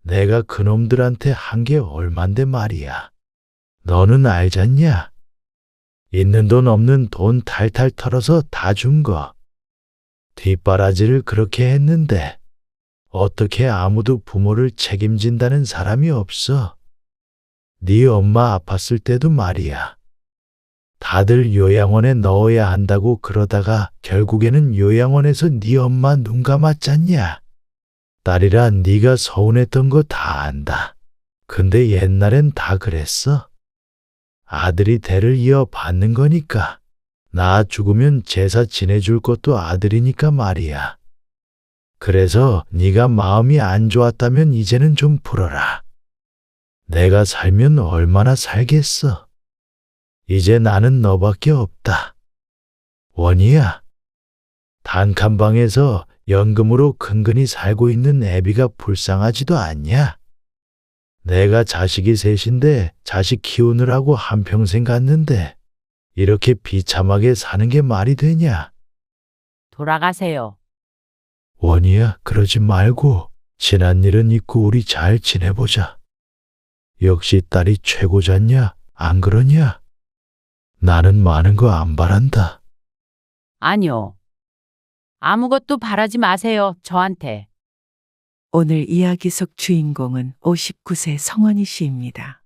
내가 그놈들한테 한 게 얼만데 말이야. 너는 알잖냐? 있는 돈 없는 돈 탈탈 털어서 다 준 거. 뒷바라지를 그렇게 했는데 어떻게 아무도 부모를 책임진다는 사람이 없어. 네 엄마 아팠을 때도 말이야. 다들 요양원에 넣어야 한다고 그러다가 결국에는 요양원에서 네 엄마 눈 감았잖냐. 딸이라 네가 서운했던 거 다 안다. 근데 옛날엔 다 그랬어. 아들이 대를 이어받는 거니까. 나 죽으면 제사 지내줄 것도 아들이니까 말이야. 그래서 네가 마음이 안 좋았다면 이제는 좀 풀어라. 내가 살면 얼마나 살겠어. 이제 나는 너밖에 없다. 원희야, 단칸방에서 연금으로 근근히 살고 있는 애비가 불쌍하지도 않냐? 내가 자식이 셋인데 자식 키우느라고 한평생 갔는데 이렇게 비참하게 사는 게 말이 되냐? 돌아가세요. 원희야, 그러지 말고 지난 일은 잊고 우리 잘 지내보자. 역시 딸이 최고잖냐? 안 그러냐? 나는 많은 거 안 바란다. 아니요. 아무것도 바라지 마세요, 저한테. 오늘 이야기 속 주인공은 59세 성원희 씨입니다.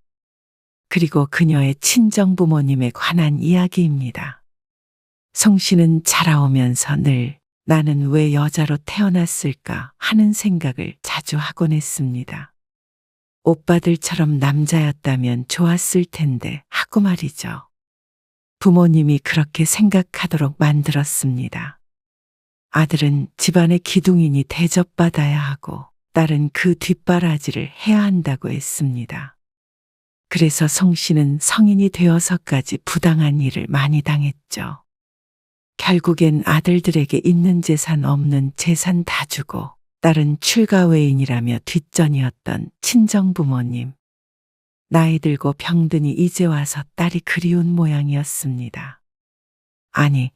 그리고 그녀의 친정 부모님에 관한 이야기입니다. 송 씨는 자라오면서 늘 나는 왜 여자로 태어났을까 하는 생각을 자주 하곤 했습니다. 오빠들처럼 남자였다면 좋았을 텐데 하고 말이죠. 부모님이 그렇게 생각하도록 만들었습니다. 아들은 집안의 기둥이니 대접받아야 하고 딸은 그 뒷바라지를 해야 한다고 했습니다. 그래서 송 씨는 성인이 되어서까지 부당한 일을 많이 당했죠. 결국엔 아들들에게 있는 재산 없는 재산 다 주고 딸은 출가외인이라며 뒷전이었던 친정부모님. 나이 들고 병드니 이제 와서 딸이 그리운 모양이었습니다. 아니,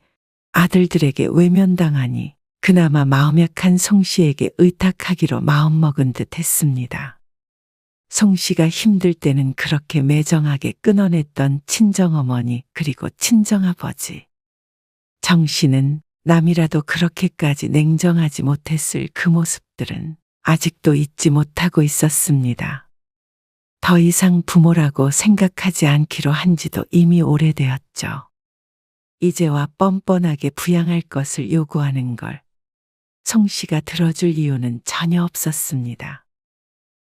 아들들에게 외면당하니 그나마 마음 약한 송 씨에게 의탁하기로 마음먹은 듯 했습니다. 송 씨가 힘들 때는 그렇게 매정하게 끊어냈던 친정어머니 그리고 친정아버지. 정 씨는 남이라도 그렇게까지 냉정하지 못했을 그 모습들은 아직도 잊지 못하고 있었습니다. 더 이상 부모라고 생각하지 않기로 한 지도 이미 오래되었죠. 이제와 뻔뻔하게 부양할 것을 요구하는 걸 송 씨가 들어줄 이유는 전혀 없었습니다.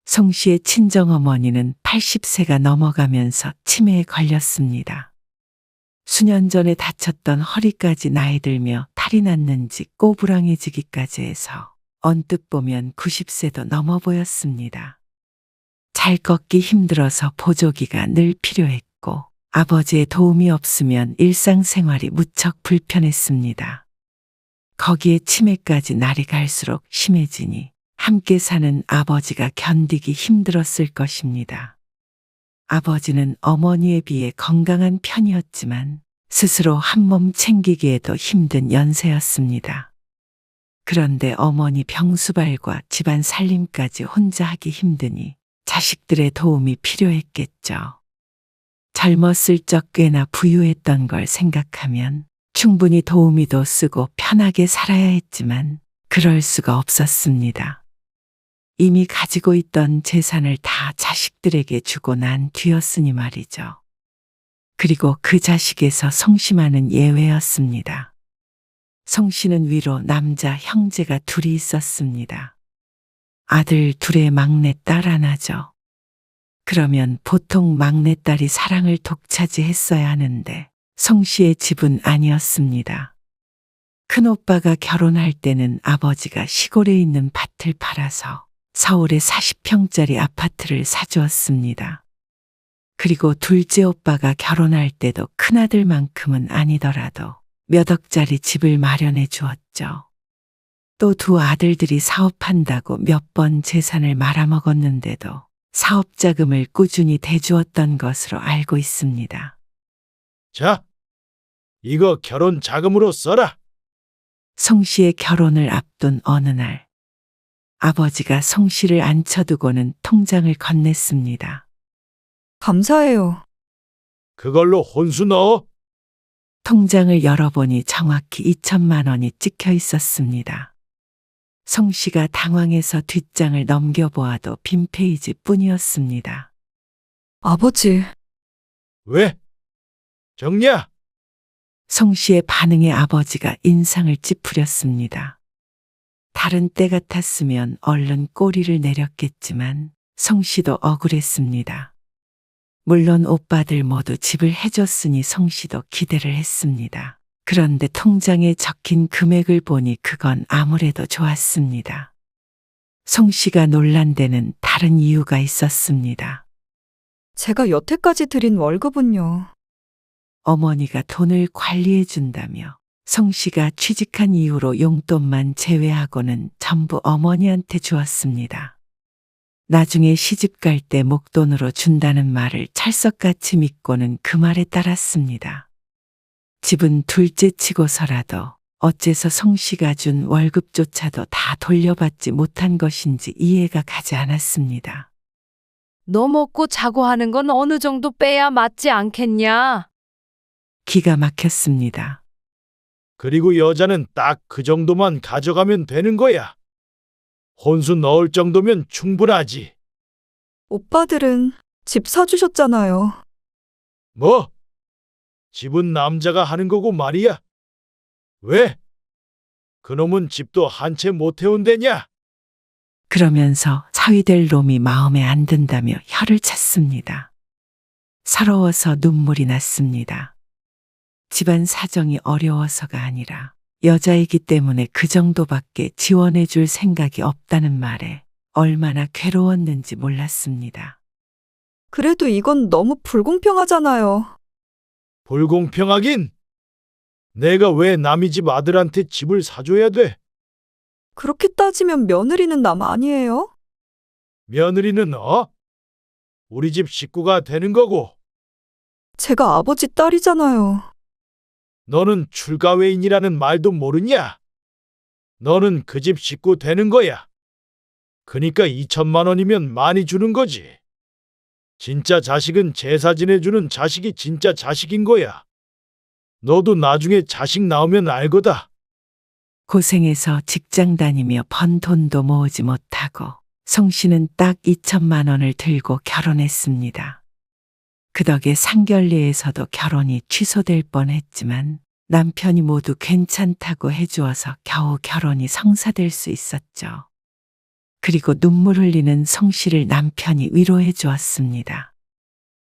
송 씨의 친정어머니는 80세가 넘어가면서 치매에 걸렸습니다. 수년 전에 다쳤던 허리까지 나이 들며 탈이 났는지 꼬부랑해지기까지 해서 언뜻 보면 90세도 넘어 보였습니다. 잘 걷기 힘들어서 보조기가 늘 필요했고 아버지의 도움이 없으면 일상생활이 무척 불편했습니다. 거기에 치매까지 날이 갈수록 심해지니 함께 사는 아버지가 견디기 힘들었을 것입니다. 아버지는 어머니에 비해 건강한 편이었지만 스스로 한몸 챙기기에도 힘든 연세였습니다. 그런데 어머니 병수발과 집안 살림까지 혼자 하기 힘드니 자식들의 도움이 필요했겠죠. 젊었을 적 꽤나 부유했던 걸 생각하면 충분히 도우미도 쓰고 편하게 살아야 했지만 그럴 수가 없었습니다. 이미 가지고 있던 재산을 다 자식들에게 주고 난 뒤였으니 말이죠. 그리고 그 자식에서 송 씨만은 예외였습니다. 송 씨는 위로 남자 형제가 둘이 있었습니다. 아들 둘의 막내딸 하나죠. 그러면 보통 막내딸이 사랑을 독차지했어야 하는데 송 씨의 집은 아니었습니다. 큰오빠가 결혼할 때는 아버지가 시골에 있는 밭을 팔아서 서울에 40평짜리 아파트를 사주었습니다. 그리고 둘째 오빠가 결혼할 때도 큰아들만큼은 아니더라도 몇 억짜리 집을 마련해 주었죠. 또 두 아들들이 사업한다고 몇 번 재산을 말아먹었는데도 사업 자금을 꾸준히 대주었던 것으로 알고 있습니다. 자, 이거 결혼 자금으로 써라. 송 씨의 결혼을 앞둔 어느 날 아버지가 송 씨를 앉혀두고는 통장을 건넸습니다. 감사해요. 그걸로 혼수 넣어? 통장을 열어보니 정확히 2천만 원이 찍혀 있었습니다. 송 씨가 당황해서 뒷장을 넘겨보아도 빈 페이지 뿐이었습니다. 아버지, 왜? 정리야! 송 씨의 반응에 아버지가 인상을 찌푸렸습니다. 다른 때 같았으면 얼른 꼬리를 내렸겠지만 송 씨도 억울했습니다. 물론 오빠들 모두 집을 해줬으니 송 씨도 기대를 했습니다. 그런데 통장에 적힌 금액을 보니 그건 아무래도 좋았습니다. 송 씨가 놀란 데는 다른 이유가 있었습니다. 제가 여태까지 드린 월급은요. 어머니가 돈을 관리해 준다며 송 씨가 취직한 이후로 용돈만 제외하고는 전부 어머니한테 주었습니다. 나중에 시집 갈 때 목돈으로 준다는 말을 찰석같이 믿고는 그 말에 따랐습니다. 집은 둘째 치고서라도 어째서 송 씨가 준 월급조차도 다 돌려받지 못한 것인지 이해가 가지 않았습니다. 너 먹고 자고 하는 건 어느 정도 빼야 맞지 않겠냐? 기가 막혔습니다. 그리고 여자는 딱 그 정도만 가져가면 되는 거야. 혼수 넣을 정도면 충분하지. 오빠들은 집 사주셨잖아요. 뭐? 집은 남자가 하는 거고 말이야. 왜? 그놈은 집도 한 채 못 해온대냐? 그러면서 사위될 놈이 마음에 안 든다며 혀를 찼습니다. 서러워서 눈물이 났습니다. 집안 사정이 어려워서가 아니라 여자이기 때문에 그 정도밖에 지원해 줄 생각이 없다는 말에 얼마나 괴로웠는지 몰랐습니다. 그래도 이건 너무 불공평하잖아요. 불공평하긴. 내가 왜 남의 집 아들한테 집을 사줘야 돼? 그렇게 따지면 며느리는 남 아니에요? 며느리는 우리 집 식구가 되는 거고, 제가 아버지 딸이잖아요. 너는 출가외인이라는 말도 모르냐? 너는 그 집 식구 되는 거야. 그니까 2천만 원이면 많이 주는 거지. 진짜 자식은 제사 지내주는 자식이 진짜 자식인 거야. 너도 나중에 자식 나오면 알거다. 고생해서 직장 다니며 번 돈도 모으지 못하고 송 씨는 딱 2천만 원을 들고 결혼했습니다. 그 덕에 상견례에서도 결혼이 취소될 뻔했지만 남편이 모두 괜찮다고 해주어서 겨우 결혼이 성사될 수 있었죠. 그리고 눈물 흘리는 송 씨를 남편이 위로해 주었습니다.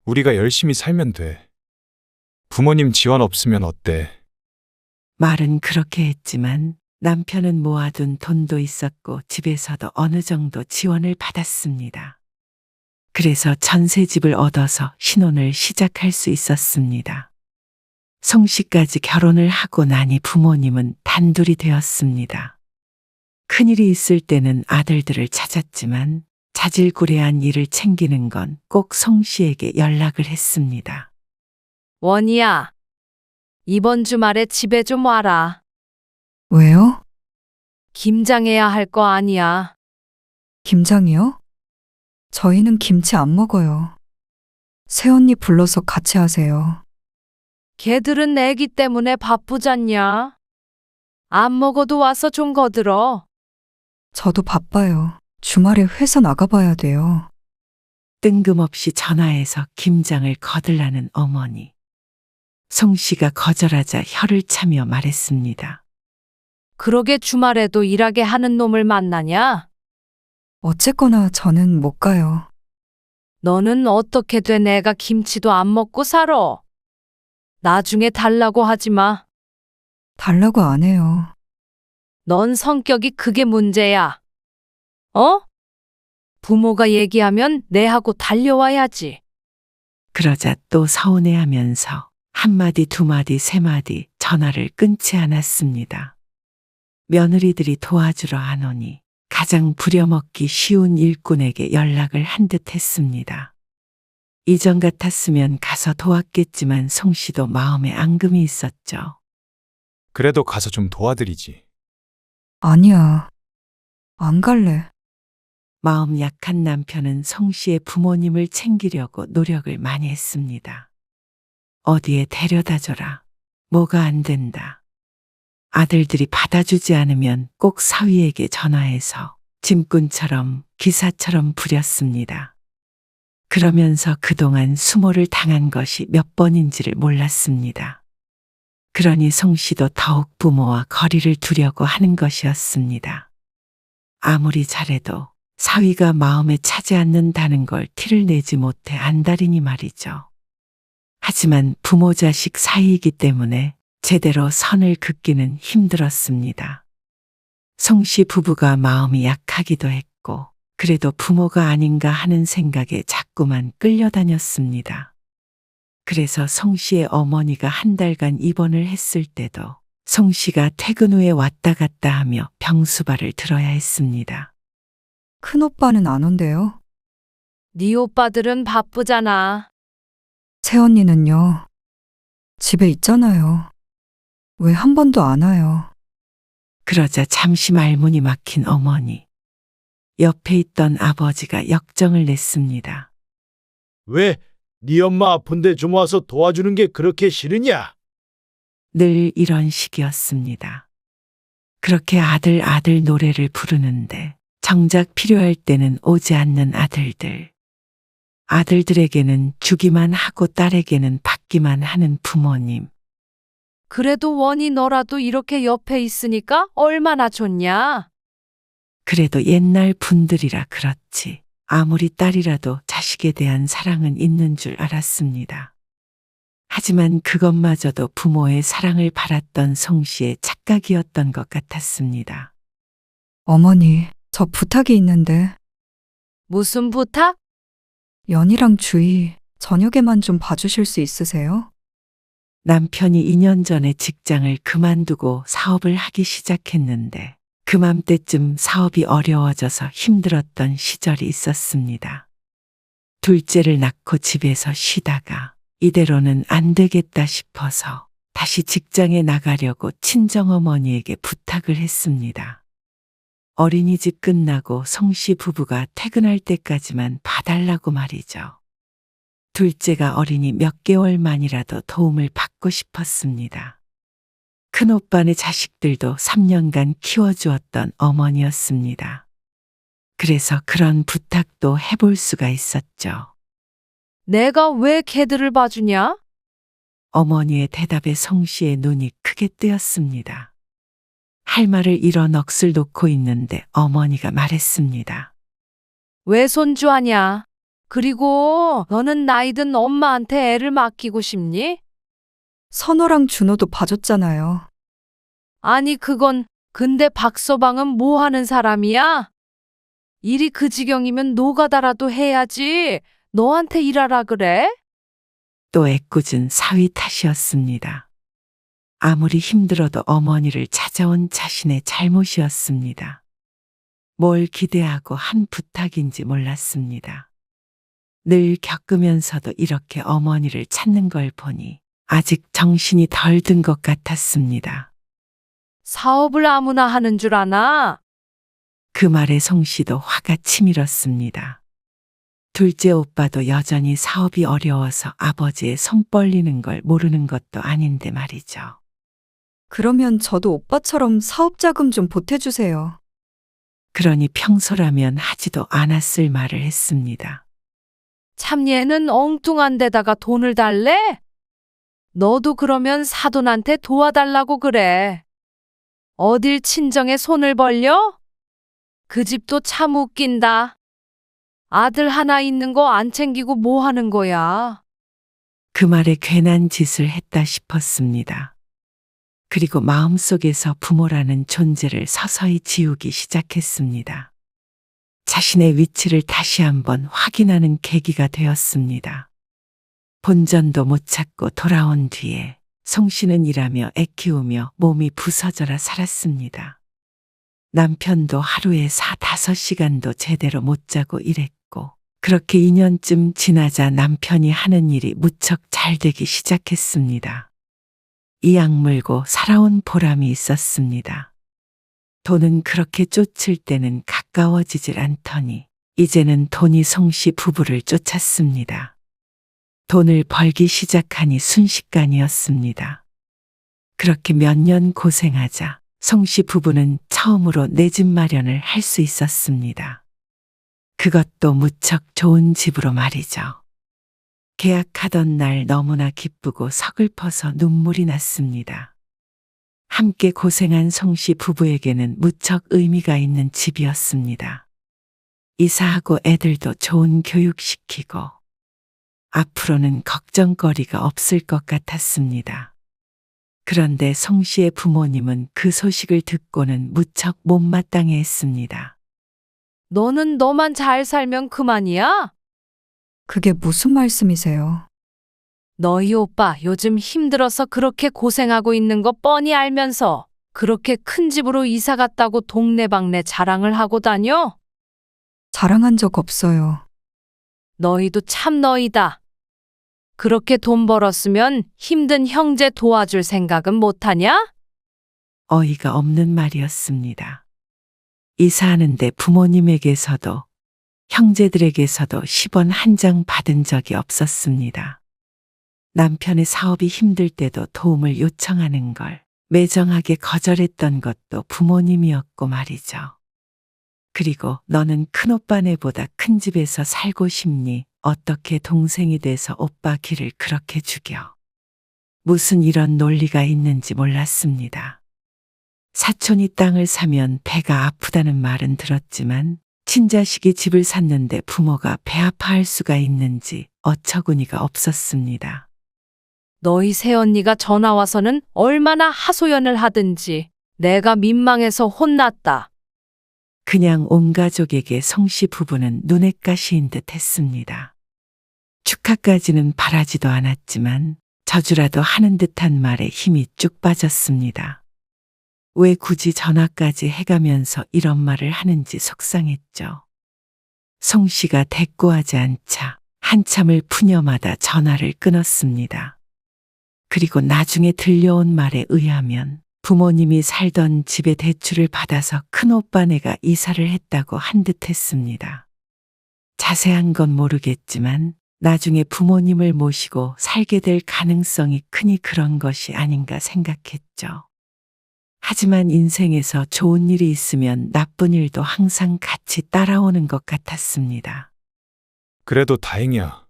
우리가 열심히 살면 돼. 부모님 지원 없으면 어때? 말은 그렇게 했지만 남편은 모아둔 돈도 있었고 집에서도 어느 정도 지원을 받았습니다. 그래서 전세집을 얻어서 신혼을 시작할 수 있었습니다. 송 씨까지 결혼을 하고 나니 부모님은 단둘이 되었습니다. 큰일이 있을 때는 아들들을 찾았지만 자질구레한 일을 챙기는 건 꼭 송 씨에게 연락을 했습니다. 원이야, 이번 주말에 집에 좀 와라. 왜요? 김장해야 할 거 아니야. 김장이요? 저희는 김치 안 먹어요. 새언니 불러서 같이 하세요. 걔들은 애기 때문에 바쁘잖냐? 안 먹어도 와서 좀 거들어. 저도 바빠요. 주말에 회사 나가봐야 돼요. 뜬금없이 전화해서 김장을 거들라는 어머니. 송 씨가 거절하자 혀를 차며 말했습니다. 그러게 주말에도 일하게 하는 놈을 만나냐? 어쨌거나 저는 못 가요. 너는 어떻게 돼 내가 김치도 안 먹고 살아? 나중에 달라고 하지 마. 달라고 안 해요. 넌 성격이 그게 문제야. 어? 부모가 얘기하면 내하고 달려와야지. 그러자 또 서운해하면서 한마디 두마디 세마디 전화를 끊지 않았습니다. 며느리들이 도와주러 안 오니 가장 부려먹기 쉬운 일꾼에게 연락을 한 듯 했습니다. 이전 같았으면 가서 도왔겠지만 송 씨도 마음에 앙금이 있었죠. 그래도 가서 좀 도와드리지. 아니야. 안 갈래. 마음 약한 남편은 송 씨의 부모님을 챙기려고 노력을 많이 했습니다. 어디에 데려다 줘라. 뭐가 안 된다. 아들들이 받아주지 않으면 꼭 사위에게 전화해서 짐꾼처럼 기사처럼 부렸습니다. 그러면서 그동안 수모를 당한 것이 몇 번인지를 몰랐습니다. 그러니 송 씨도 더욱 부모와 거리를 두려고 하는 것이었습니다. 아무리 잘해도 사위가 마음에 차지 않는다는 걸 티를 내지 못해 안달이니 말이죠. 하지만 부모 자식 사이이기 때문에 제대로 선을 긋기는 힘들었습니다. 송 씨 부부가 마음이 약하기도 했고 그래도 부모가 아닌가 하는 생각에 자꾸만 끌려다녔습니다. 그래서 송 씨의 어머니가 한 달간 입원을 했을 때도 송 씨가 퇴근 후에 왔다 갔다 하며 병수발을 들어야 했습니다. 큰오빠는 안 온대요. 네 오빠들은 바쁘잖아. 새언니는요. 집에 있잖아요. 왜 한 번도 안 와요? 그러자 잠시 말문이 막힌 어머니. 옆에 있던 아버지가 역정을 냈습니다. 왜 네 엄마 아픈데 좀 와서 도와주는 게 그렇게 싫으냐? 늘 이런 식이었습니다. 그렇게 아들 노래를 부르는데 정작 필요할 때는 오지 않는 아들들. 아들들에게는 주기만 하고 딸에게는 받기만 하는 부모님. 그래도 원이 너라도 이렇게 옆에 있으니까 얼마나 좋냐? 그래도 옛날 분들이라 그렇지. 아무리 딸이라도 자식에 대한 사랑은 있는 줄 알았습니다. 하지만 그것마저도 부모의 사랑을 바랐던 송 씨의 착각이었던 것 같았습니다. 어머니, 저 부탁이 있는데 무슨 부탁? 연희랑 주희 저녁에만 좀 봐주실 수 있으세요? 남편이 2년 전에 직장을 그만두고 사업을 하기 시작했는데 그맘때쯤 사업이 어려워져서 힘들었던 시절이 있었습니다. 둘째를 낳고 집에서 쉬다가 이대로는 안 되겠다 싶어서 다시 직장에 나가려고 친정어머니에게 부탁을 했습니다. 어린이집 끝나고 송 씨 부부가 퇴근할 때까지만 봐달라고 말이죠. 둘째가 어리니 몇 개월만이라도 도움을 받고 싶었습니다. 큰오빠네 자식들도 3년간 키워주었던 어머니였습니다. 그래서 그런 부탁도 해볼 수가 있었죠. 내가 왜 걔들을 봐주냐? 어머니의 대답에 송 씨의 눈이 크게 뜨였습니다. 할 말을 잃어 넋을 놓고 있는데 어머니가 말했습니다. 왜 손주하냐? 그리고 너는 나이 든 엄마한테 애를 맡기고 싶니? 선호랑 준호도 봐줬잖아요. 아니 근데 박서방은 뭐 하는 사람이야? 일이 그 지경이면 노가다라도 해야지. 너한테 일하라 그래? 또 애꿎은 사위 탓이었습니다. 아무리 힘들어도 어머니를 찾아온 자신의 잘못이었습니다. 뭘 기대하고 한 부탁인지 몰랐습니다. 늘 겪으면서도 이렇게 어머니를 찾는 걸 보니 아직 정신이 덜 든 것 같았습니다. 사업을 아무나 하는 줄 아나? 그 말에 송 씨도 화가 치밀었습니다. 둘째 오빠도 여전히 사업이 어려워서 아버지의 손 벌리는 걸 모르는 것도 아닌데 말이죠. 그러면 저도 오빠처럼 사업 자금 좀 보태주세요. 그러니 평소라면 하지도 않았을 말을 했습니다. 참 얘는 엉뚱한 데다가 돈을 달래? 너도 그러면 사돈한테 도와달라고 그래. 어딜 친정에 손을 벌려? 그 집도 참 웃긴다. 아들 하나 있는 거 안 챙기고 뭐 하는 거야? 그 말에 괜한 짓을 했다 싶었습니다. 그리고 마음속에서 부모라는 존재를 서서히 지우기 시작했습니다. 자신의 위치를 다시 한번 확인하는 계기가 되었습니다. 본전도 못 찾고 돌아온 뒤에 송 씨는 일하며 애 키우며 몸이 부서져라 살았습니다. 남편도 하루에 4-5시간도 제대로 못 자고 일했고 그렇게 2년쯤 지나자 남편이 하는 일이 무척 잘 되기 시작했습니다. 이 악물고 살아온 보람이 있었습니다. 돈은 그렇게 쫓을 때는 가까워지질 않더니 이제는 돈이 송씨 부부를 쫓았습니다. 돈을 벌기 시작하니 순식간이었습니다. 그렇게 몇 년 고생하자 송씨 부부는 처음으로 내 집 마련을 할 수 있었습니다. 그것도 무척 좋은 집으로 말이죠. 계약하던 날 너무나 기쁘고 서글퍼서 눈물이 났습니다. 함께 고생한 송씨 부부에게는 무척 의미가 있는 집이었습니다. 이사하고 애들도 좋은 교육시키고 앞으로는 걱정거리가 없을 것 같았습니다. 그런데 송씨의 부모님은 그 소식을 듣고는 무척 못마땅해 했습니다. 너는 너만 잘 살면 그만이야? 그게 무슨 말씀이세요? 너희 오빠 요즘 힘들어서 그렇게 고생하고 있는 거 뻔히 알면서 그렇게 큰 집으로 이사 갔다고 동네방네 자랑을 하고 다녀? 자랑한 적 없어요. 너희도 참 너희다. 그렇게 돈 벌었으면 힘든 형제 도와줄 생각은 못하냐? 어이가 없는 말이었습니다. 이사하는데 부모님에게서도 형제들에게서도 10원 한 장 받은 적이 없었습니다. 남편의 사업이 힘들 때도 도움을 요청하는 걸 매정하게 거절했던 것도 부모님이었고 말이죠. 그리고 너는 큰오빠네보다 큰 집에서 살고 싶니? 어떻게 동생이 돼서 오빠 길을 그렇게 죽여? 무슨 이런 논리가 있는지 몰랐습니다. 사촌이 땅을 사면 배가 아프다는 말은 들었지만 친자식이 집을 샀는데 부모가 배 아파할 수가 있는지 어처구니가 없었습니다. 너희 새언니가 전화 와서는 얼마나 하소연을 하든지 내가 민망해서 혼났다. 그냥 온 가족에게 송씨 부부는 눈엣 가시인 듯 했습니다. 축하까지는 바라지도 않았지만 저주라도 하는 듯한 말에 힘이 쭉 빠졌습니다. 왜 굳이 전화까지 해가면서 이런 말을 하는지 속상했죠. 송씨가 대꾸하지 않자 한참을 푸념하다 전화를 끊었습니다. 그리고 나중에 들려온 말에 의하면 부모님이 살던 집에 대출을 받아서 큰오빠네가 이사를 했다고 한 듯 했습니다. 자세한 건 모르겠지만 나중에 부모님을 모시고 살게 될 가능성이 크니 그런 것이 아닌가 생각했죠. 하지만 인생에서 좋은 일이 있으면 나쁜 일도 항상 같이 따라오는 것 같았습니다. 그래도 다행이야.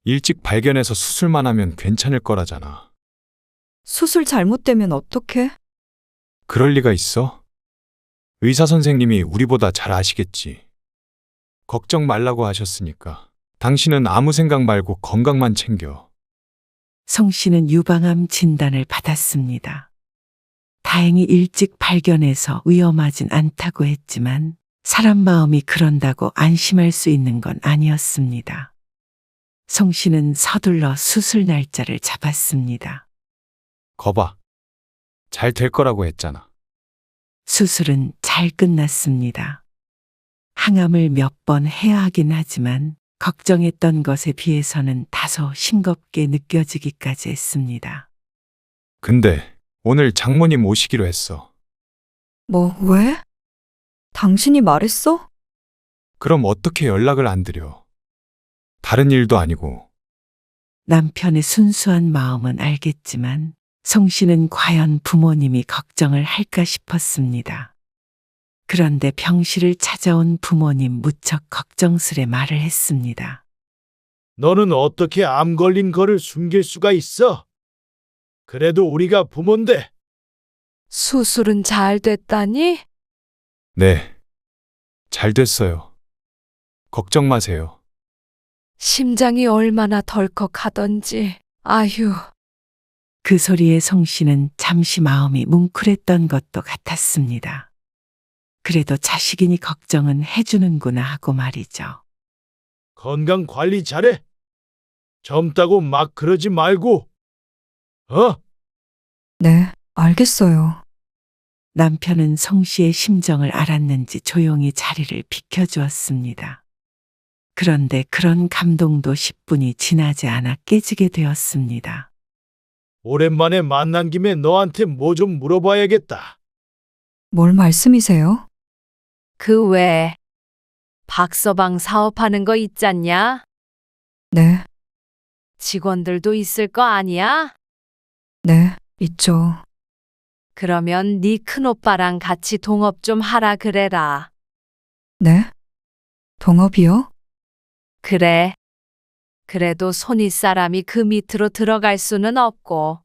일찍 발견해서 수술만 하면 괜찮을 거라잖아. 수술 잘못되면 어떡해? 그럴 리가 있어? 의사 선생님이 우리보다 잘 아시겠지. 걱정 말라고 하셨으니까. 당신은 아무 생각 말고 건강만 챙겨. 송씨는 유방암 진단을 받았습니다. 다행히 일찍 발견해서 위험하진 않다고 했지만 사람 마음이 그런다고 안심할 수 있는 건 아니었습니다. 송씨는 서둘러 수술 날짜를 잡았습니다. 거봐. 잘 될 거라고 했잖아. 수술은 잘 끝났습니다. 항암을 몇 번 해야 하긴 하지만 걱정했던 것에 비해서는 다소 싱겁게 느껴지기까지 했습니다. 근데 오늘 장모님 오시기로 했어. 뭐, 왜? 당신이 말했어? 그럼 어떻게 연락을 안 드려? 다른 일도 아니고. 남편의 순수한 마음은 알겠지만 송씨는 과연 부모님이 걱정을 할까 싶었습니다. 그런데 병실을 찾아온 부모님 무척 걱정스레 말을 했습니다. 너는 어떻게 암 걸린 거를 숨길 수가 있어? 그래도 우리가 부모인데. 수술은 잘 됐다니? 네. 잘 됐어요. 걱정 마세요. 심장이 얼마나 덜컥하던지. 아휴. 그 소리에 송씨는 잠시 마음이 뭉클했던 것도 같았습니다. 그래도 자식이니 걱정은 해주는구나 하고 말이죠. 건강 관리 잘해. 젊다고 막 그러지 말고. 네, 알겠어요. 남편은 송씨의 심정을 알았는지 조용히 자리를 비켜주었습니다. 그런데 그런 감동도 10분이 지나지 않아 깨지게 되었습니다. 오랜만에 만난 김에 너한테 뭐 좀 물어봐야겠다. 뭘 말씀이세요? 그 외에 박서방 사업하는 거 있잖냐? 네, 직원들도 있을 거 아니야? 네, 있죠. 그러면 네 큰오빠랑 같이 동업 좀 하라 그래라. 네? 동업이요? 그래. 그래도 손윗사람이 그 밑으로 들어갈 수는 없고.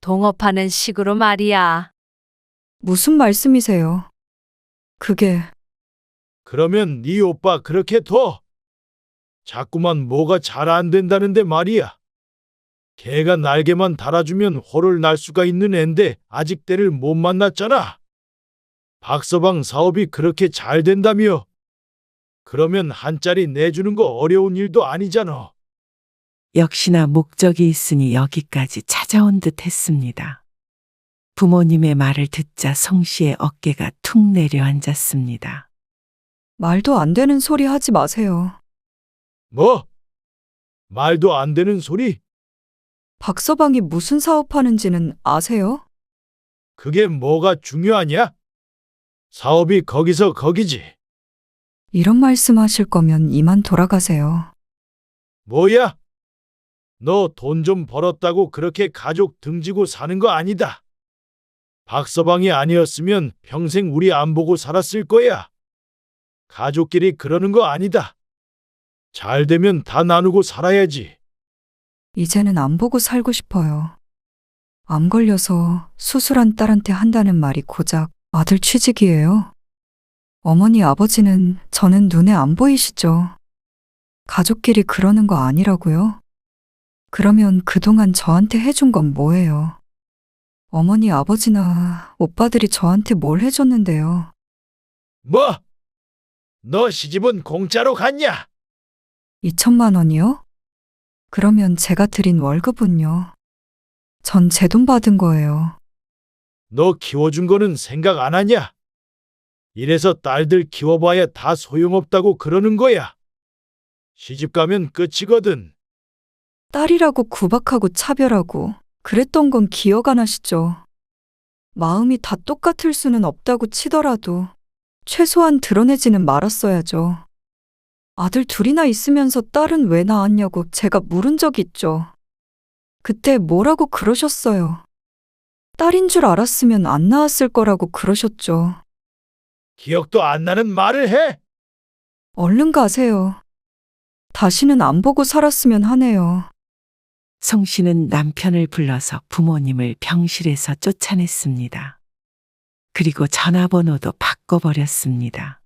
동업하는 식으로 말이야. 무슨 말씀이세요? 그게 그러면 네 오빠 그렇게 둬. 자꾸만 뭐가 잘 안 된다는데 말이야. 걔가 날개만 달아주면 호를 날 수가 있는 앤데 아직 때를 못 만났잖아. 박서방 사업이 그렇게 잘 된다며. 그러면 한 짜리 내주는 거 어려운 일도 아니잖아. 역시나 목적이 있으니 여기까지 찾아온 듯 했습니다. 부모님의 말을 듣자 성 씨의 어깨가 툭 내려앉았습니다. 말도 안 되는 소리 하지 마세요. 뭐? 말도 안 되는 소리? 박서방이 무슨 사업하는지는 아세요? 그게 뭐가 중요하냐? 사업이 거기서 거기지. 이런 말씀 하실 거면 이만 돌아가세요. 뭐야? 너 돈 좀 벌었다고 그렇게 가족 등지고 사는 거 아니다. 박서방이 아니었으면 평생 우리 안 보고 살았을 거야. 가족끼리 그러는 거 아니다. 잘 되면 다 나누고 살아야지. 이제는 안 보고 살고 싶어요. 암 걸려서 수술한 딸한테 한다는 말이 고작 아들 취직이에요. 어머니 아버지는 저는 눈에 안 보이시죠? 가족끼리 그러는 거 아니라고요? 그러면 그동안 저한테 해준 건 뭐예요? 어머니 아버지나 오빠들이 저한테 뭘 해줬는데요? 뭐? 너 시집은 공짜로 갔냐? 2천만 원이요? 그러면 제가 드린 월급은요? 전 제 돈 받은 거예요. 너 키워준 거는 생각 안 하냐? 이래서 딸들 키워봐야 다 소용없다고 그러는 거야. 시집 가면 끝이거든. 딸이라고 구박하고 차별하고 그랬던 건 기억 안 하시죠? 마음이 다 똑같을 수는 없다고 치더라도 최소한 드러내지는 말았어야죠. 아들 둘이나 있으면서 딸은 왜 낳았냐고 제가 물은 적 있죠. 그때 뭐라고 그러셨어요? 딸인 줄 알았으면 안 낳았을 거라고 그러셨죠. 기억도 안 나는 말을 해? 얼른 가세요. 다시는 안 보고 살았으면 하네요. 성 씨는 남편을 불러서 부모님을 병실에서 쫓아냈습니다. 그리고 전화번호도 바꿔버렸습니다.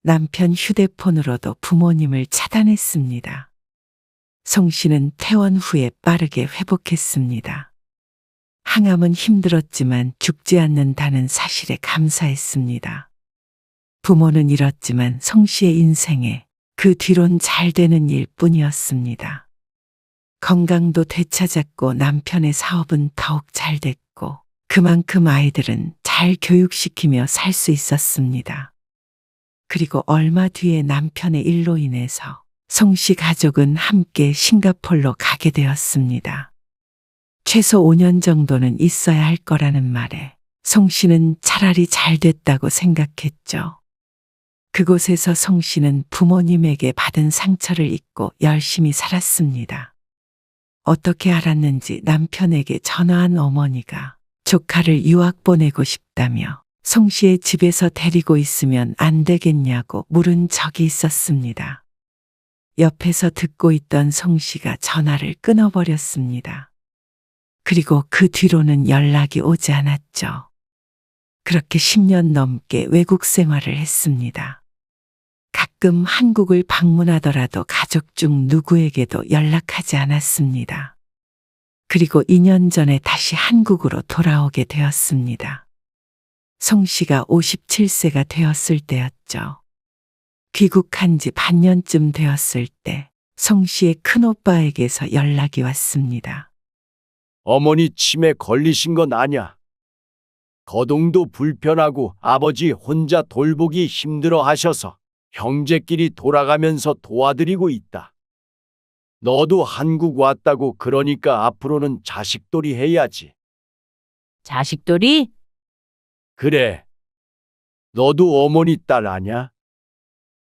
남편 휴대폰으로도 부모님을 차단했습니다. 성 씨는 퇴원 후에 빠르게 회복했습니다. 항암은 힘들었지만 죽지 않는다는 사실에 감사했습니다. 부모는 잃었지만 성 씨의 인생에 그 뒤론 잘 되는 일뿐이었습니다. 건강도 되찾았고 남편의 사업은 더욱 잘 됐고 그만큼 아이들은 잘 교육시키며 살 수 있었습니다. 그리고 얼마 뒤에 남편의 일로 인해서 성 씨 가족은 함께 싱가폴로 가게 되었습니다. 최소 5년 정도는 있어야 할 거라는 말에 성 씨는 차라리 잘 됐다고 생각했죠. 그곳에서 성 씨는 부모님에게 받은 상처를 잊고 열심히 살았습니다. 어떻게 알았는지 남편에게 전화한 어머니가 조카를 유학 보내고 싶다며 성 씨의 집에서 데리고 있으면 안 되겠냐고 물은 적이 있었습니다. 옆에서 듣고 있던 성 씨가 전화를 끊어버렸습니다. 그리고 그 뒤로는 연락이 오지 않았죠. 그렇게 10년 넘게 외국 생활을 했습니다. 가끔 한국을 방문하더라도 가족 중 누구에게도 연락하지 않았습니다. 그리고 2년 전에 다시 한국으로 돌아오게 되었습니다. 성 씨가 57세가 되었을 때였죠. 귀국한 지 반년쯤 되었을 때 성 씨의 큰오빠에게서 연락이 왔습니다. 어머니 치매 걸리신 건 아냐? 거동도 불편하고 아버지 혼자 돌보기 힘들어 하셔서 형제끼리 돌아가면서 도와드리고 있다. 너도 한국 왔다고 그러니까 앞으로는 자식돌이 해야지. 자식돌이? 그래. 너도 어머니 딸 아냐?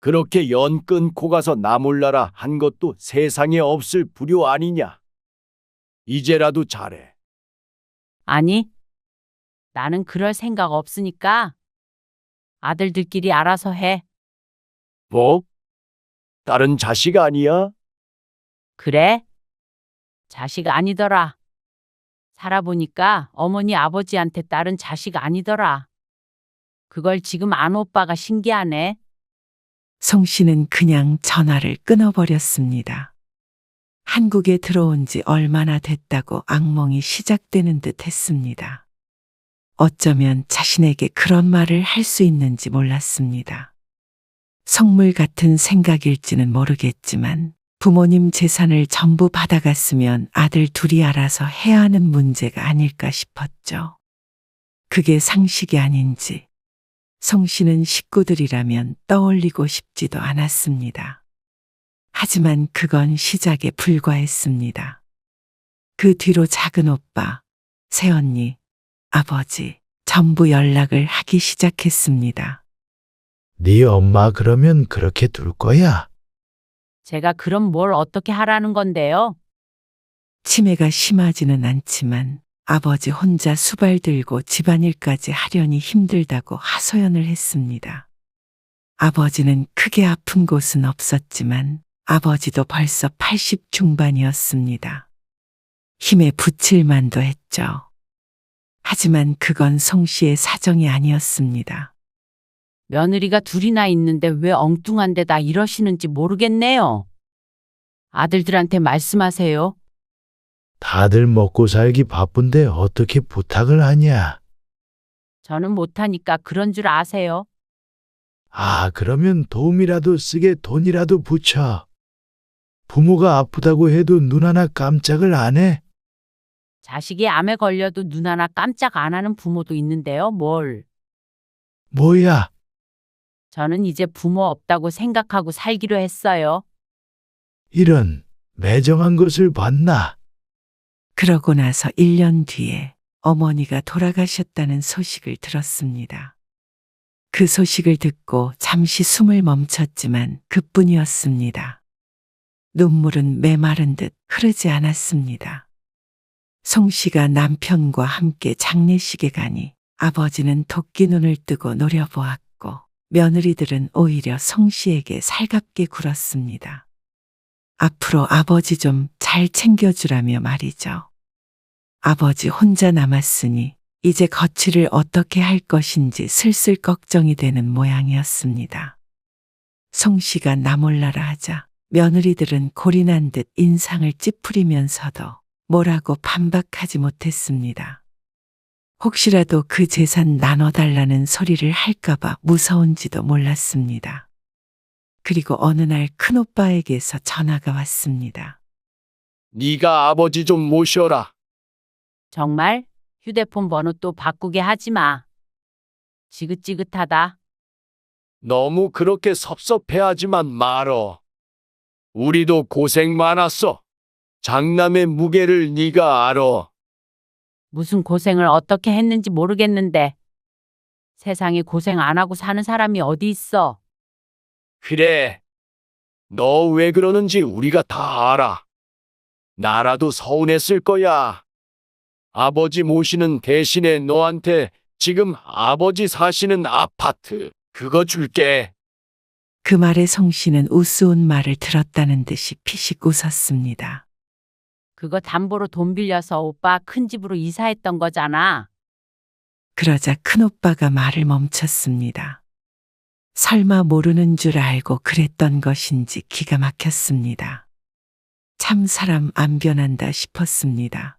그렇게 연 끊고 가서 나 몰라라 한 것도 세상에 없을 불효 아니냐. 이제라도 잘해. 아니, 나는 그럴 생각 없으니까 아들들끼리 알아서 해. 뭐? 다른 자식 아니야? 그래? 자식 아니더라. 살아보니까 어머니 아버지한테 딸은 자식 아니더라. 그걸 지금 안 오빠가 신기하네. 송 씨는 그냥 전화를 끊어버렸습니다. 한국에 들어온 지 얼마나 됐다고 악몽이 시작되는 듯 했습니다. 어쩌면 자신에게 그런 말을 할 수 있는지 몰랐습니다. 성물 같은 생각일지는 모르겠지만 부모님 재산을 전부 받아갔으면 아들 둘이 알아서 해야 하는 문제가 아닐까 싶었죠. 그게 상식이 아닌지 송 씨는 식구들이라면 떠올리고 싶지도 않았습니다. 하지만 그건 시작에 불과했습니다. 그 뒤로 작은 오빠, 새언니, 아버지 전부 연락을 하기 시작했습니다. 네 엄마 그러면 그렇게 둘 거야? 제가 그럼 뭘 어떻게 하라는 건데요? 치매가 심하지는 않지만 아버지 혼자 수발 들고 집안일까지 하려니 힘들다고 하소연을 했습니다. 아버지는 크게 아픈 곳은 없었지만 아버지도 벌써 80 중반이었습니다. 힘에 붙일 만도 했죠. 하지만 그건 송 씨의 사정이 아니었습니다. 며느리가 둘이나 있는데 왜 엉뚱한 데다 이러시는지 모르겠네요. 아들들한테 말씀하세요. 다들 먹고 살기 바쁜데 어떻게 부탁을 하냐? 저는 못하니까 그런 줄 아세요. 아, 그러면 도움이라도 쓰게 돈이라도 붙여. 부모가 아프다고 해도 눈 하나 깜짝을 안 해? 자식이 암에 걸려도 눈 하나 깜짝 안 하는 부모도 있는데요. 뭘. 뭐야? 저는 이제 부모 없다고 생각하고 살기로 했어요. 이런 매정한 것을 봤나? 그러고 나서 1년 뒤에 어머니가 돌아가셨다는 소식을 들었습니다. 그 소식을 듣고 잠시 숨을 멈췄지만 그뿐이었습니다. 눈물은 메마른 듯 흐르지 않았습니다. 송 씨가 남편과 함께 장례식에 가니 아버지는 도끼 눈을 뜨고 노려보았고 며느리들은 오히려 송 씨에게 살갑게 굴었습니다. 앞으로 아버지 좀 잘 챙겨주라며 말이죠. 아버지 혼자 남았으니 이제 거취를 어떻게 할 것인지 슬슬 걱정이 되는 모양이었습니다. 송 씨가 나 몰라라 하자 며느리들은 골인한 듯 인상을 찌푸리면서도 뭐라고 반박하지 못했습니다. 혹시라도 그 재산 나눠달라는 소리를 할까봐 무서운지도 몰랐습니다. 그리고 어느 날 큰오빠에게서 전화가 왔습니다. 네가 아버지 좀 모셔라. 정말 휴대폰 번호 또 바꾸게 하지 마. 지긋지긋하다. 너무 그렇게 섭섭해하지만 말어. 우리도 고생 많았어. 장남의 무게를 네가 알아. 무슨 고생을 어떻게 했는지 모르겠는데. 세상에 고생 안 하고 사는 사람이 어디 있어. 그래. 너 왜 그러는지 우리가 다 알아. 나라도 서운했을 거야. 아버지 모시는 대신에 너한테 지금 아버지 사시는 아파트 그거 줄게. 그 말에 송 씨는 우스운 말을 들었다는 듯이 피식 웃었습니다. 그거 담보로 돈 빌려서 오빠 큰 집으로 이사했던 거잖아. 그러자 큰오빠가 말을 멈췄습니다. 설마 모르는 줄 알고 그랬던 것인지 기가 막혔습니다. 참 사람 안 변한다 싶었습니다.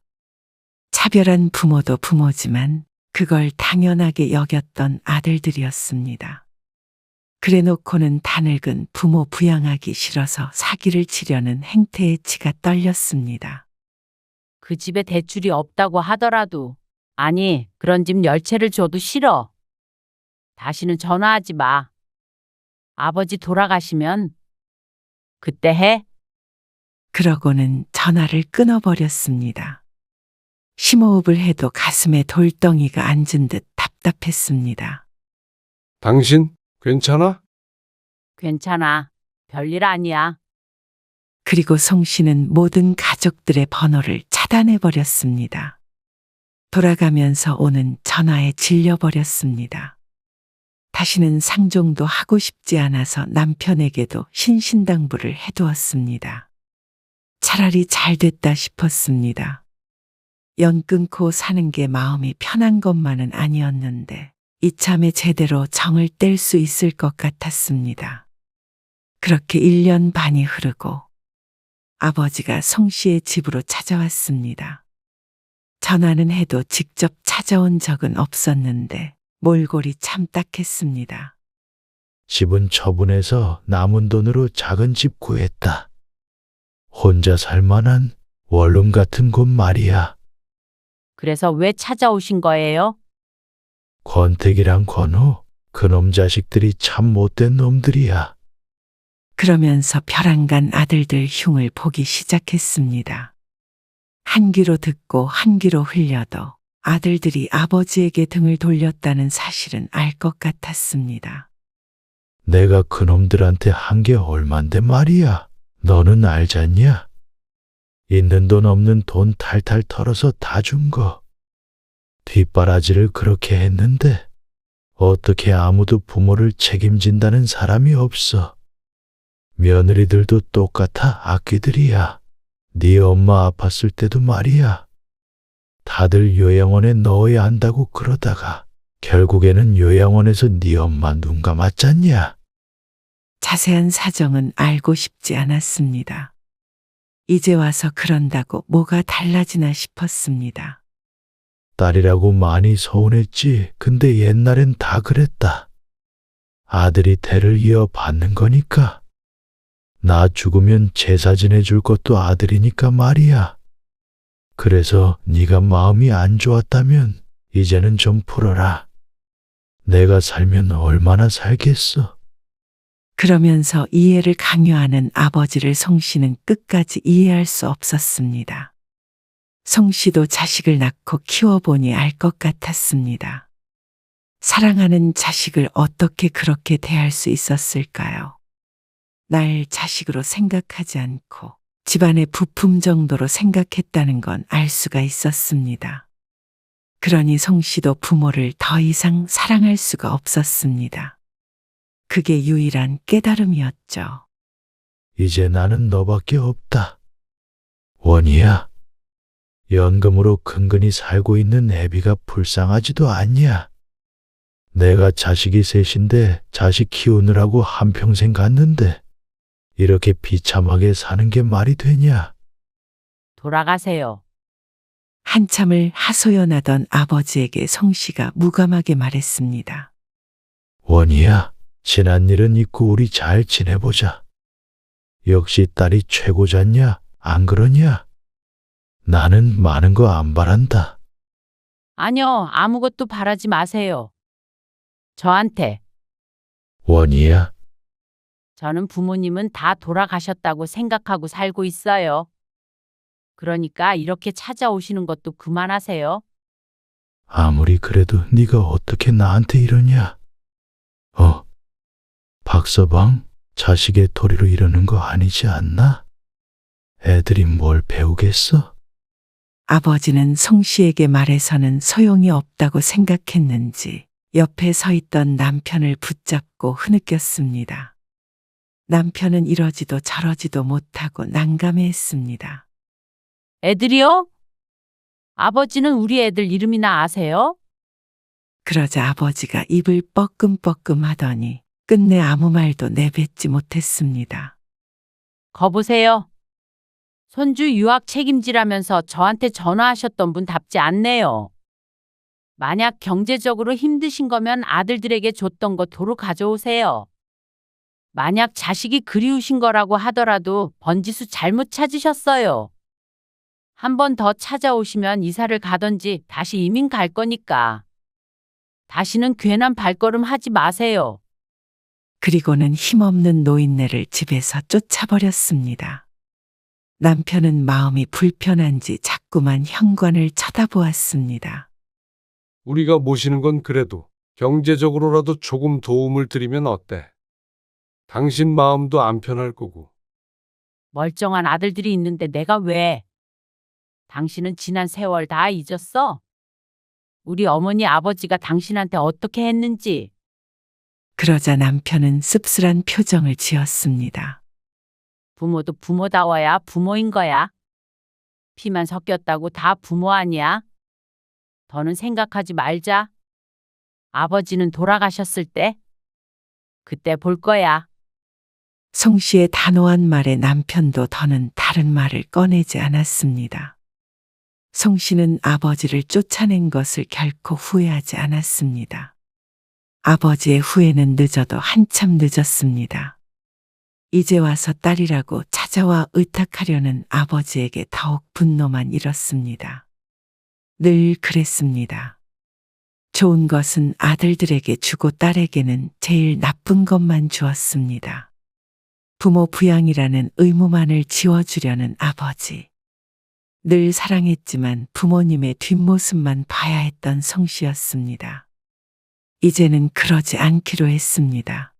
차별한 부모도 부모지만 그걸 당연하게 여겼던 아들들이었습니다. 그래놓고는 다늙은 부모 부양하기 싫어서 사기를 치려는 행태의 치가 떨렸습니다. 그 집에 대출이 없다고 하더라도 아니 그런 집 열채를 줘도 싫어. 다시는 전화하지 마. 아버지 돌아가시면 그때 해. 그러고는 전화를 끊어버렸습니다. 심호흡을 해도 가슴에 돌덩이가 앉은 듯 답답했습니다. 당신 괜찮아? 괜찮아. 별일 아니야. 그리고 송 씨는 모든 가족들의 번호를 차단해 버렸습니다. 돌아가면서 오는 전화에 질려버렸습니다. 다시는 상종도 하고 싶지 않아서 남편에게도 신신당부를 해두었습니다. 차라리 잘 됐다 싶었습니다. 연 끊고 사는 게 마음이 편한 것만은 아니었는데 이참에 제대로 정을 뗄 수 있을 것 같았습니다. 그렇게 1년 반이 흐르고 아버지가 송 씨의 집으로 찾아왔습니다. 전화는 해도 직접 찾아온 적은 없었는데 몰골이 참 딱했습니다. 집은 처분해서 남은 돈으로 작은 집 구했다. 혼자 살 만한 원룸 같은 곳 말이야. 그래서 왜 찾아오신 거예요? 권택이랑 권우, 그놈 자식들이 참 못된 놈들이야. 그러면서 벼랑간 아들들 흉을 보기 시작했습니다. 한 귀로 듣고 한 귀로 흘려도 아들들이 아버지에게 등을 돌렸다는 사실은 알 것 같았습니다. 내가 그놈들한테 한 게 얼만데 말이야. 너는 알잖냐? 있는 돈 없는 돈 탈탈 털어서 다 준 거. 뒷바라지를 그렇게 했는데 어떻게 아무도 부모를 책임진다는 사람이 없어. 며느리들도 똑같아 악귀들이야. 네 엄마 아팠을 때도 말이야. 다들 요양원에 넣어야 한다고 그러다가 결국에는 요양원에서 네 엄마 눈 감았잖냐. 자세한 사정은 알고 싶지 않았습니다. 이제 와서 그런다고 뭐가 달라지나 싶었습니다. 딸이라고 많이 서운했지. 근데 옛날엔 다 그랬다. 아들이 대를 이어받는 거니까. 나 죽으면 제사 지내줄 것도 아들이니까 말이야. 그래서 네가 마음이 안 좋았다면 이제는 좀 풀어라. 내가 살면 얼마나 살겠어. 그러면서 이해를 강요하는 아버지를 송 씨는 끝까지 이해할 수 없었습니다. 송 씨도 자식을 낳고 키워보니 알 것 같았습니다. 사랑하는 자식을 어떻게 그렇게 대할 수 있었을까요? 날 자식으로 생각하지 않고 집안의 부품 정도로 생각했다는 건 알 수가 있었습니다. 그러니 송 씨도 부모를 더 이상 사랑할 수가 없었습니다. 그게 유일한 깨달음이었죠. 이제 나는 너밖에 없다. 원희야. 연금으로 근근히 살고 있는 애비가 불쌍하지도 않냐. 내가 자식이 셋인데 자식 키우느라고 한평생 갔는데 이렇게 비참하게 사는 게 말이 되냐? 돌아가세요. 한참을 하소연하던 아버지에게 송 씨가 무감하게 말했습니다. 원희야, 지난 일은 잊고 우리 잘 지내보자. 역시 딸이 최고잖냐? 안 그러냐? 나는 많은 거 안 바란다. 아니요, 아무것도 바라지 마세요. 저한테. 원희야, 저는 부모님은 다 돌아가셨다고 생각하고 살고 있어요. 그러니까 이렇게 찾아오시는 것도 그만하세요. 아무리 그래도 네가 어떻게 나한테 이러냐? 박서방, 자식의 도리로 이러는 거 아니지 않나? 애들이 뭘 배우겠어? 아버지는 송 씨에게 말해서는 소용이 없다고 생각했는지 옆에 서 있던 남편을 붙잡고 흐느꼈습니다. 남편은 이러지도 저러지도 못하고 난감해했습니다. 애들이요? 아버지는 우리 애들 이름이나 아세요? 그러자 아버지가 입을 뻐끔뻐끔 하더니 끝내 아무 말도 내뱉지 못했습니다. 거보세요. 손주 유학 책임지라면서 저한테 전화하셨던 분 답지 않네요. 만약 경제적으로 힘드신 거면 아들들에게 줬던 거 도로 가져오세요. 만약 자식이 그리우신 거라고 하더라도 번지수 잘못 찾으셨어요. 한 번 더 찾아오시면 이사를 가던지 다시 이민 갈 거니까. 다시는 괜한 발걸음 하지 마세요. 그리고는 힘없는 노인네를 집에서 쫓아버렸습니다. 남편은 마음이 불편한지 자꾸만 현관을 쳐다보았습니다. 우리가 모시는 건 그래도 경제적으로라도 조금 도움을 드리면 어때? 당신 마음도 안 편할 거고. 멀쩡한 아들들이 있는데 내가 왜? 당신은 지난 세월 다 잊었어? 우리 어머니 아버지가 당신한테 어떻게 했는지. 그러자 남편은 씁쓸한 표정을 지었습니다. 부모도 부모다워야 부모인 거야. 피만 섞였다고 다 부모 아니야? 더는 생각하지 말자. 아버지는 돌아가셨을 때 그때 볼 거야. 송 씨의 단호한 말에 남편도 더는 다른 말을 꺼내지 않았습니다. 송 씨는 아버지를 쫓아낸 것을 결코 후회하지 않았습니다. 아버지의 후회는 늦어도 한참 늦었습니다. 이제 와서 딸이라고 찾아와 의탁하려는 아버지에게 더욱 분노만 일었습니다. 늘 그랬습니다. 좋은 것은 아들들에게 주고 딸에게는 제일 나쁜 것만 주었습니다. 부모 부양이라는 의무만을 지워주려는 아버지. 늘 사랑했지만 부모님의 뒷모습만 봐야 했던 송 씨였습니다. 이제는 그러지 않기로 했습니다.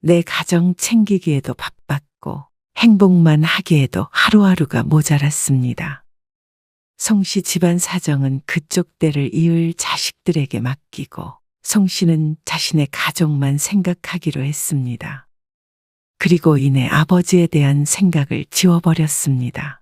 내 가정 챙기기에도 바빴고 행복만 하기에도 하루하루가 모자랐습니다. 송 씨 집안 사정은 그쪽 떼를 이을 자식들에게 맡기고 송 씨는 자신의 가족만 생각하기로 했습니다. 그리고 이내 아버지에 대한 생각을 지워버렸습니다.